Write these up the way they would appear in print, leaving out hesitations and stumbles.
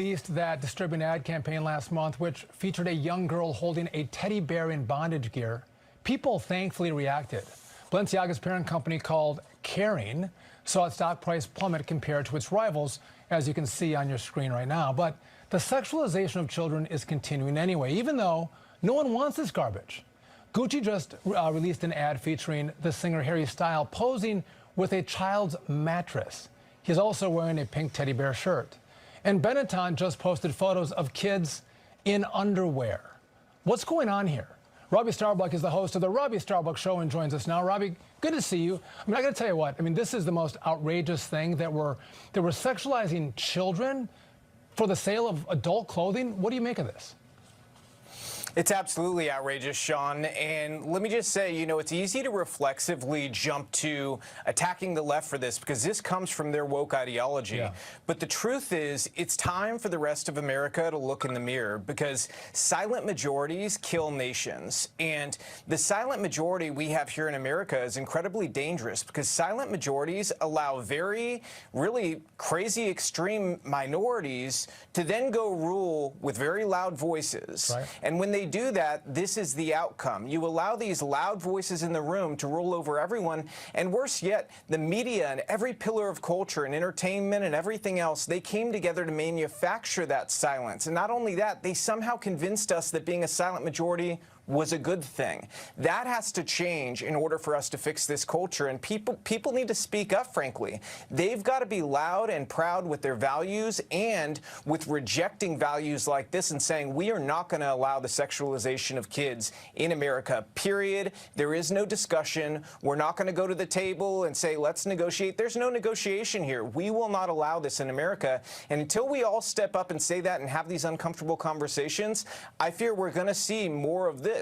Released that disturbing ad campaign last month, which featured a young girl holding a teddy bear in bondage gear. People thankfully reacted. Balenciaga's parent company, called Caring, saw its stock price plummet compared to its rivals, as you can see on your screen right now. But the sexualization of children is continuing anyway, even though no one wants this garbage. Gucci just released an ad featuring the singer Harry Styles posing with a child's mattress. He's also wearing a pink teddy bear shirt. And Benetton just posted photos of kids in underwear. What's going on here? Robbie Starbuck is the host of the Robbie Starbuck Show and joins us now. Robbie, good to see you. I got to tell you what, this is the most outrageous thing that we're sexualizing children for the sale of adult clothing. What do you make of this? It's absolutely outrageous, Sean. And let me just say, it's easy to reflexively jump to attacking the left for this because this comes from their woke ideology. Yeah. But the truth is, it's time for the rest of America to look in the mirror because silent majorities kill nations. And the silent majority we have here in America is incredibly dangerous because silent majorities allow really crazy, extreme minorities to then go rule with very loud voices. Right. And when they do that, this is the outcome. You allow these loud voices in the room to rule over everyone, and worse yet, the media and every pillar of culture and entertainment and everything else, they came together to manufacture that silence. And not only that, they somehow convinced us that being a silent majority was a good thing. That has to change in order for us to fix this culture, and people need to speak up, frankly. They've got to be loud and proud with their values and with rejecting values like this and saying we are not going to allow the sexualization of kids in America, period. There is no discussion. We're not going to go to the table and say let's negotiate. There's no negotiation here. We will not allow this in America, and until we all step up and say that and have these uncomfortable conversations, I fear we're going to see more of this.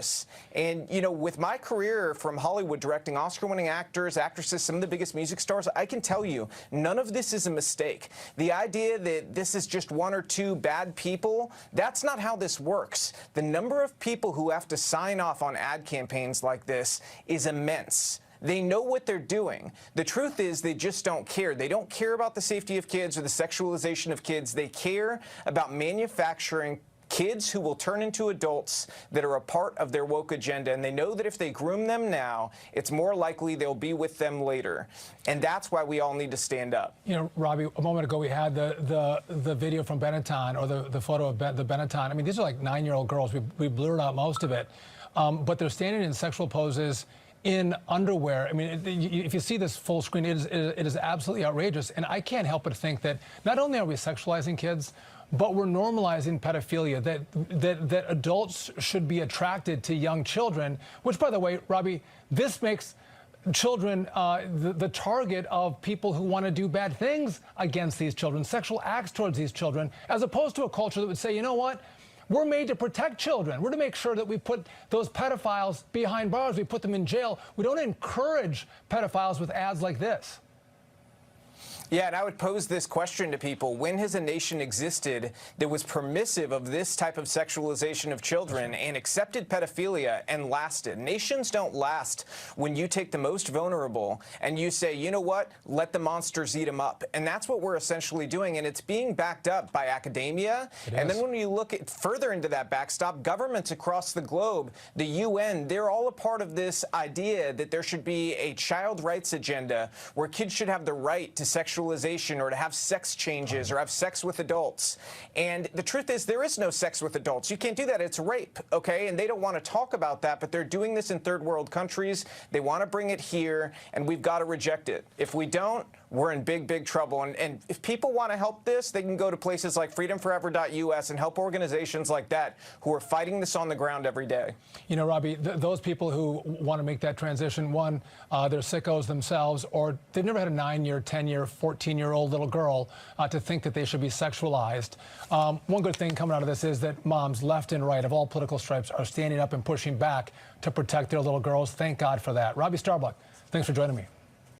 And, with my career from Hollywood directing Oscar-winning actors, actresses, some of the biggest music stars, I can tell you none of this is a mistake. The idea that this is just one or two bad people, that's not how this works. The number of people who have to sign off on ad campaigns like this is immense. They know what they're doing. The truth is they just don't care. They don't care about the safety of kids or the sexualization of kids. They care about manufacturing kids who will turn into adults that are a part of their woke agenda, and they know that if they groom them now, it's more likely they'll be with them later. And that's why we all need to stand up. Robbie, a moment ago we had the video from Benetton, or the photo of the Benetton. These are like 9-year-old girls. We blurred out most of it. But they're standing in sexual poses in underwear. If you see this full screen, it is absolutely outrageous. And I can't help but think that not only are we sexualizing kids, but we're normalizing pedophilia, that adults should be attracted to young children, which, by the way, Robbie, this makes children the target of people who want to do bad things against these children, sexual acts towards these children, as opposed to a culture that would say, you know what? We're made to protect children. We're to make sure that we put those pedophiles behind bars. We put them in jail. We don't encourage pedophiles with ads like this. Yeah, and I would pose this question to people. When has a nation existed that was permissive of this type of sexualization of children and accepted pedophilia and lasted? Nations don't last when you take the most vulnerable and you say, you know what, let the monsters eat them up. And that's what we're essentially doing, and it's being backed up by academia. And then when you look further into that backstop, governments across the globe, the UN, they're all a part of this idea that there should be a child rights agenda where kids should have the right to sexualization or to have sex changes or have sex with adults. And the truth is there is no sex with adults. You can't do that. It's rape, okay? And they don't want to talk about that, but they're doing this in third world countries. They want to bring it here, and we've got to reject it. If we don't, we're in big, big trouble. And if people want to help this, they can go to places like freedomforever.us and help organizations like that who are fighting this on the ground every day. Robbie, those people who want to make that transition, one, they're sickos themselves, or they've never had a 9-year, 10-year, 14-year-old little girl to think that they should be sexualized. One good thing coming out of this is that moms left and right of all political stripes are standing up and pushing back to protect their little girls. Thank God for that. Robbie Starbuck, thanks for joining me.